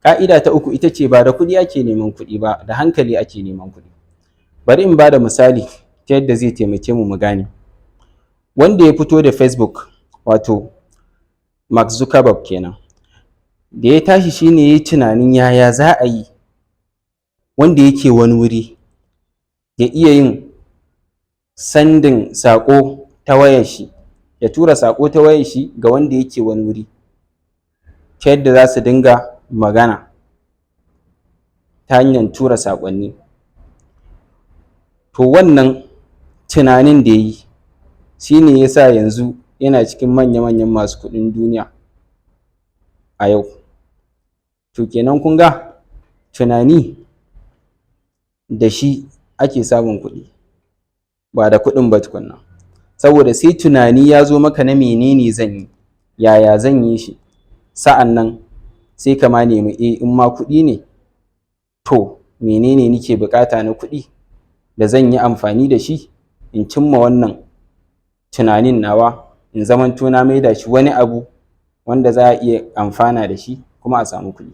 ƙa'ida ta uku ita ce ba da kuɗi ake neman kuɗi ba, da hankali ake neman kuɗi. Bari in ba da misali ta yadda zai taimake mu mu gane. Wanda ya fito da Facebook, wato Mark Zuckerberg kenan, da ya tashi shine ya yi tunanin yaya za a yi wanda yake wani wuri ya iya yin sandin saƙo ta wayar shi, ya tura saƙo ta wayar shi ga wanda yake wani wuri, ta yadda za su dinga magana ta hanyar tura saƙonni. To wannan tunanin da ya yi shi ne ya sa yanzu yana cikin manya-manyan masu kuɗin duniya a yau. To kenan kun ga tunani da shi ake samun kuɗi, ba da kuɗin ba tukunna. Saboda sai tunani ya zo maka na menene zan yi, yaya zan yi shi, sa'an nan sai ka ma nemi in ma kuɗi ne, to menene nike buƙata na kuɗi da zan yi amfani da shi in cimma wannan tunanin nawa, in zamanto na maida shi wani abu wanda za a iya amfana da shi kuma a samu kuɗi.